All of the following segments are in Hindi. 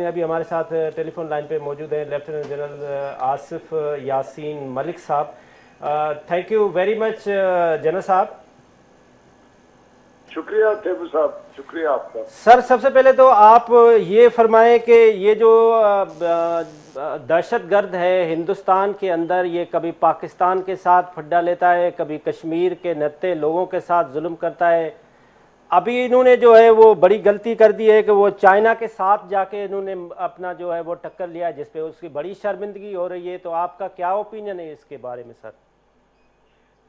अभी हमारे साथ टेलीफोन लाइन पे मौजूद हैं लेफ्टिनेंट जनरल आसिफ यासीन मलिक साहब। Thank you very much general साहब। शुक्रिया तेबू साहब, शुक्रिया आपका। सर, सबसे पहले तो आप ये फरमाएं कि ये जो दहशतगर्द है हिंदुस्तान के अंदर, ये कभी पाकिस्तान के साथ फड्डा लेता है, कभी कश्मीर के नत्थे लोगों के साथ जुल्म करता है। अभी इन्होंने जो है वो बड़ी गलती कर दी है कि वो चाइना के साथ जाके इन्होंने अपना जो है वो टक्कर लिया, जिसपे उसकी बड़ी शर्मिंदगी हो रही है। तो आपका क्या ओपिनियन है इसके बारे में सर?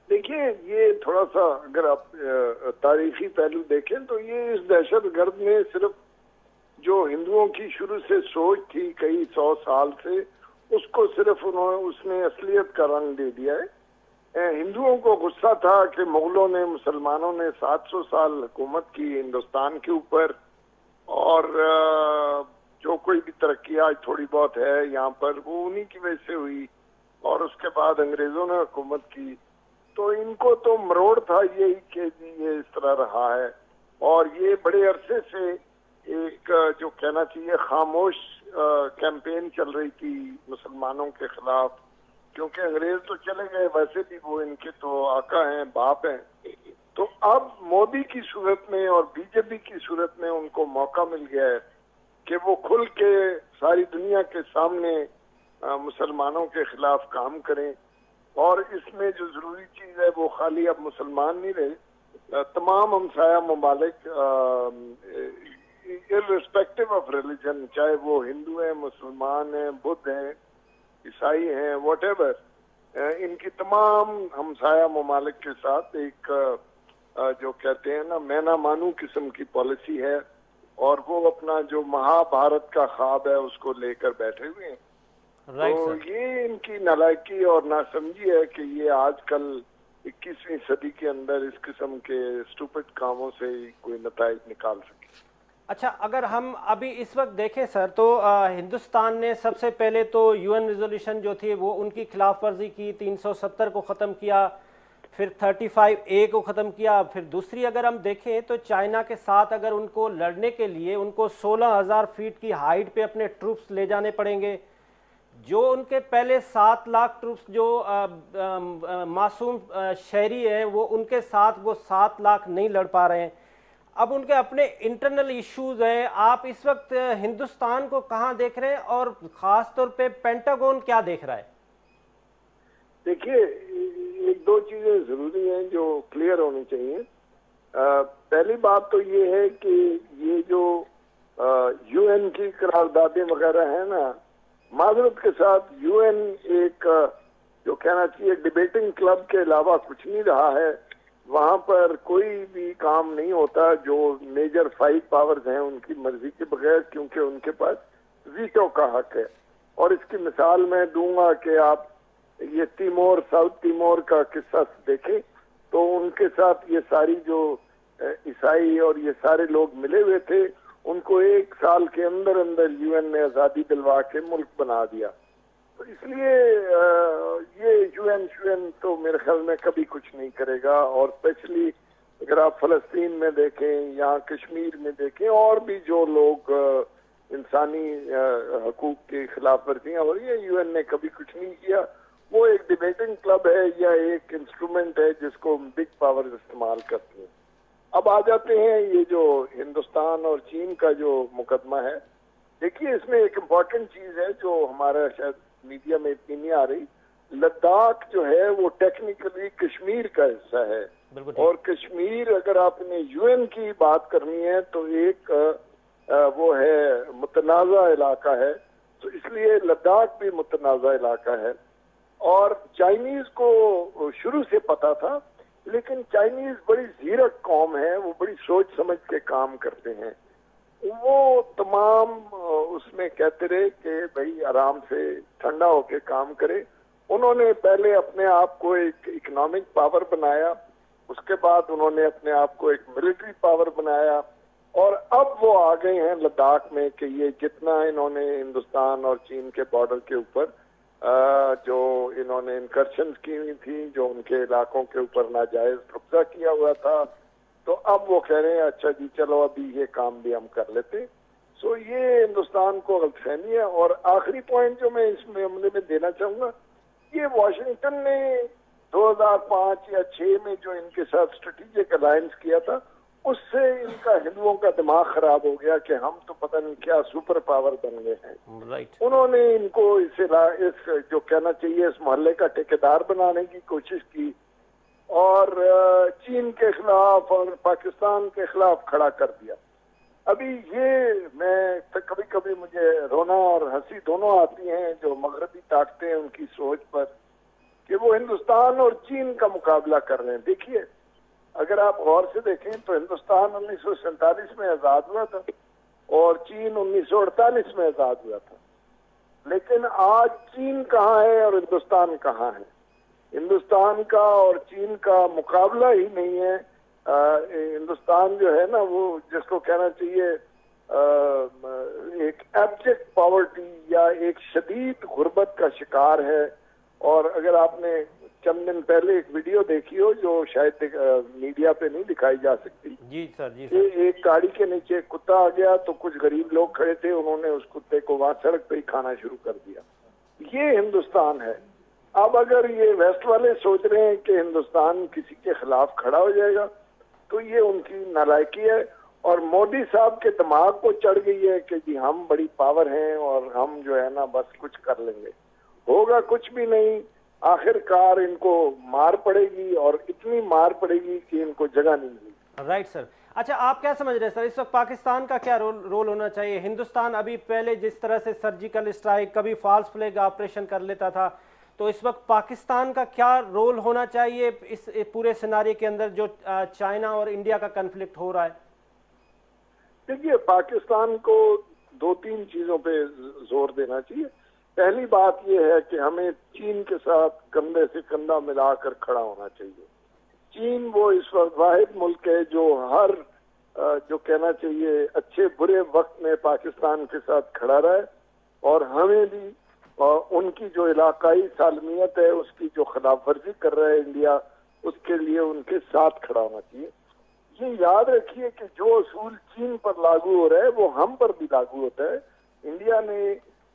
देखिए, ये थोड़ा सा अगर आप तारीखी पहलू देखें तो ये इस दहशतगर्द ने सिर्फ जो हिंदुओं की शुरू से सोच थी कई 100 साल से, उसको सिर्फ उसने असलियत का रंग दे दिया है। हिंदुओं को गुस्सा था कि मुगलों ने, मुसलमानों ने 700 साल हुकूमत की हिंदुस्तान के ऊपर, और जो कोई भी तरक्की आज थोड़ी बहुत है यहाँ पर वो उन्हीं की वजह से हुई, और उसके बाद अंग्रेजों ने हुकूमत की। तो इनको तो मरोड़ था यही कि ये इस तरह रहा है, और ये बड़े अरसे से एक जो कहना चाहिए खामोश कैंपेन चल रही थी मुसलमानों के खिलाफ, क्योंकि अंग्रेज तो चले गए, वैसे भी वो इनके तो आका हैं, बाप हैं। तो अब मोदी की सूरत में और बीजेपी की सूरत में उनको मौका मिल गया है कि वो खुल के सारी दुनिया के सामने मुसलमानों के खिलाफ काम करें। और इसमें जो जरूरी चीज है वो खाली अब मुसलमान नहीं रहे, तमाम हमसाया ममालिक इर्रिस्पेक्टिव ऑफ रिलीजन, चाहे वो हिंदू हैं, मुसलमान हैं, बुद्ध हैं, ईसाई हैं, व्हाटएवर, इनकी तमाम हमसाया ममालिक के साथ एक जो कहते हैं ना मैं ना मानू किस्म की पॉलिसी है, और वो अपना जो महाभारत का ख्वाब है उसको लेकर बैठे हुए हैं। तो ये इनकी नालायकी और नासमझी है कि ये आजकल 21वीं सदी के अंदर इस किस्म के स्टूपिड कामों से कोई नताइज निकाल सके। अच्छा, अगर हम अभी इस वक्त देखें सर, तो हिंदुस्तान ने सबसे पहले तो यूएन रिजोल्यूशन जो थी वो उनकी खिलाफ वर्जी की, 370 को ख़त्म किया, फिर 35A को ख़त्म किया। फिर दूसरी अगर हम देखें तो चाइना के साथ अगर उनको लड़ने के लिए उनको 16,000 फीट की हाइट पे अपने ट्रूप्स ले जाने पड़ेंगे। जो उनके पहले 7 लाख ट्रूप्स जो मासूम शहरी है वो उनके साथ वो 7 लाख नहीं लड़ पा रहे हैं। अब उनके अपने इंटरनल इश्यूज हैं। आप इस वक्त हिंदुस्तान को कहां देख रहे हैं और खास तौर पे पेंटागन क्या देख रहा है? देखिए, एक दो चीजें जरूरी हैं जो क्लियर होनी चाहिए। पहली बात तो ये है कि ये जो यूएन की करारदादें वगैरह है ना, माजरत के साथ यूएन एक जो कहना चाहिए डिबेटिंग क्लब के अलावा कुछ नहीं रहा है। वहां पर कोई भी काम नहीं होता जो मेजर 5 पावर्स हैं उनकी मर्जी के बगैर, क्योंकि उनके पास वीटो का हक है। और इसकी मिसाल मैं दूंगा कि आप ये तिमोर, साउथ तिमोर का किस्सा देखें तो उनके साथ ये सारी जो ईसाई और ये सारे लोग मिले हुए थे, उनको 1 साल के अंदर अंदर यूएन ने आजादी दिलवा के मुल्क बना दिया। तो इसलिए ये यूएन तो मेरे ख्याल में कभी कुछ नहीं करेगा। और स्पेशली अगर आप फलस्तीन में देखें या कश्मीर में देखें, और भी जो लोग इंसानी हकूक की खिलाफ वर्जियां हो रही है, यूएन ने कभी कुछ नहीं किया। वो एक डिबेटिंग क्लब है या एक इंस्ट्रूमेंट है जिसको बिग पावर इस्तेमाल करती है। अब आ जाते हैं ये जो हिंदुस्तान और चीन का जो मुकदमा है। देखिए, इसमें एक इम्पॉर्टेंट चीज है जो हमारा शायद मीडिया में इतनी नहीं आ रही। लद्दाख जो है वो टेक्निकली कश्मीर का हिस्सा है, और कश्मीर अगर आपने यूएन की बात करनी है तो एक वो है मुतनाज़ा इलाका है, तो इसलिए लद्दाख भी मुतनाज़ा इलाका है। और चाइनीज को शुरू से पता था, लेकिन चाइनीज बड़ी जीरक कौम है, वो बड़ी सोच समझ के काम करते हैं। वो तमाम उसमें कहते रहे कि भाई आराम से ठंडा होके काम करे। उन्होंने पहले अपने आप को एक इकोनॉमिक पावर बनाया, उसके बाद उन्होंने अपने आप को एक मिलिट्री पावर बनाया, और अब वो आ गए हैं लद्दाख में कि ये जितना इन्होंने हिंदुस्तान और चीन के बॉर्डर के ऊपर जो इन्होंने इनकर्शन की हुई थी, जो उनके इलाकों के ऊपर नाजायज कब्जा किया हुआ था, तो अब वो कह रहे हैं अच्छा जी चलो अभी ये काम भी हम कर लेते। सो ये हिंदुस्तान को गलतफहमी है। और आखिरी पॉइंट जो मैं इस मामले में देना चाहूंगा, ये वॉशिंगटन ने 2005 या 6 में जो इनके साथ स्ट्रेटेजिक अलायंस किया था, उससे इनका हिंदुओं का दिमाग खराब हो गया कि हम तो पता नहीं क्या सुपर पावर बन गए हैं। राइट। उन्होंने इनको इस जो कहना चाहिए इस मोहल्ले का ठेकेदार बनाने की कोशिश की और चीन के खिलाफ और पाकिस्तान के खिलाफ खड़ा कर दिया। अभी ये मैं कभी कभी मुझे रोना और हंसी दोनों आती हैं जो मगरबी ताकतें हैं उनकी सोच पर, कि वो हिंदुस्तान और चीन का मुकाबला कर रहे हैं। देखिए, अगर आप गौर से देखें तो हिंदुस्तान 1947 में आजाद हुआ था और चीन 1948 में आजाद हुआ था, लेकिन आज चीन कहाँ है और हिंदुस्तान कहाँ है? हिंदुस्तान का और चीन का मुकाबला ही नहीं है। हिंदुस्तान जो है ना, वो जिसको कहना चाहिए एक एब्जेक्ट पॉवर्टी या एक शदीद गुर्बत का शिकार है। और अगर आपने चंद दिन पहले एक वीडियो देखी हो जो शायद मीडिया पे नहीं दिखाई जा सकती, जी सर, जी सर, एक गाड़ी के नीचे एक कुत्ता आ गया तो कुछ गरीब लोग खड़े थे, उन्होंने उस कुत्ते को वहां सड़क पे ही खाना शुरू कर दिया। ये हिंदुस्तान है। अब अगर ये वेस्ट वाले सोच रहे हैं कि हिंदुस्तान किसी के खिलाफ खड़ा हो जाएगा, तो ये उनकी नालायकी है और मोदी साहब के दिमाग को चढ़ गई है कि जी हम बड़ी पावर हैं और हम जो है ना बस कुछ कर लेंगे। होगा कुछ भी नहीं, आखिरकार इनको मार पड़ेगी और इतनी मार पड़ेगी कि इनको जगह नहीं मिलेगी। Right sir. अच्छा, आप क्या समझ रहे हैं सर, इस वक्त पाकिस्तान का क्या रोल होना चाहिए? हिंदुस्तान अभी पहले जिस तरह से सर्जिकल स्ट्राइक, कभी फॉल्स फ्लैग ऑपरेशन कर लेता था, तो इस वक्त पाकिस्तान का क्या रोल होना चाहिए इस पूरे सिनारियो के अंदर जो चाइना और इंडिया का कन्फ्लिक्ट हो रहा है? देखिए, पाकिस्तान को 2-3 चीजों पे जोर देना चाहिए। पहली बात यह है कि हमें चीन के साथ कंधे से कंधा मिलाकर खड़ा होना चाहिए। चीन वो इस वक्त वाहिद मुल्क है जो हर जो कहना चाहिए अच्छे बुरे वक्त में पाकिस्तान के साथ खड़ा रहा है, और हमें भी उनकी जो इलाकाई सालमियत है उसकी जो खिलाफ वर्जी कर रहा है इंडिया, उसके लिए उनके साथ खड़ा होना चाहिए। ये याद रखिए कि जो असूल चीन पर लागू हो रहा है वो हम पर भी लागू होता है। इंडिया ने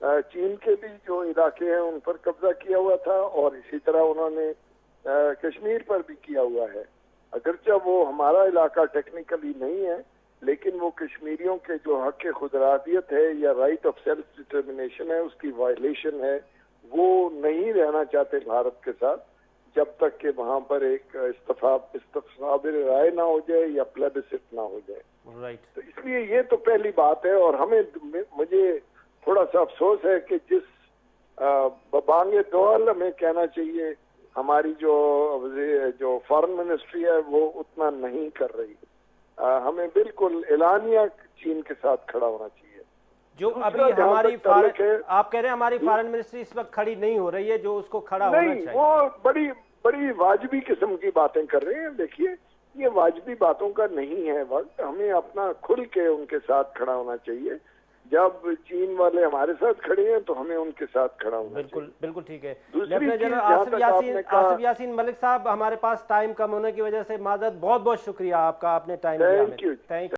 चीन के भी जो इलाके हैं उन पर कब्जा किया हुआ था और इसी तरह उन्होंने कश्मीर पर भी किया हुआ है। अगरचे वो हमारा इलाका टेक्निकली नहीं है, लेकिन वो कश्मीरियों के जो हक खुदरादियत है या राइट ऑफ सेल्फ डिटर्मिनेशन है उसकी वायलेशन है। वो नहीं रहना चाहते भारत के साथ जब तक कि वहां पर एक इस्तफसाबिर राय ना हो जाए या प्लेबिसिट ना हो जाए। राइट। तो इसलिए ये तो पहली बात है। और मुझे थोड़ा सा अफसोस है कि जिस बांगे दोहल हमें कहना चाहिए हमारी जो फॉरेन मिनिस्ट्री है वो उतना नहीं कर रही। हमें बिल्कुल एलानिया चीन के साथ खड़ा होना चाहिए। जो अभी हमारी आप कह रहे हैं हमारी फॉरेन मिनिस्ट्री इस वक्त खड़ी नहीं हो रही है, जो उसको खड़ा होना चाहिए। वो बड़ी बड़ी वाजिबी किस्म की बातें कर रहे हैं। देखिए, ये वाजिबी बातों का नहीं है वक्त। हमें अपना खुल के उनके साथ खड़ा होना चाहिए। जब चीन वाले हमारे साथ खड़े हैं तो हमें उनके साथ खड़ा होना बिल्कुल बिल्कुल ठीक है। लेफ्टिनेंट जनरल आसिफ यासीन मलिक साहब, हमारे पास टाइम कम होने की वजह से माजरत, बहुत बहुत शुक्रिया आपका, आपने टाइम दिया। Thank you.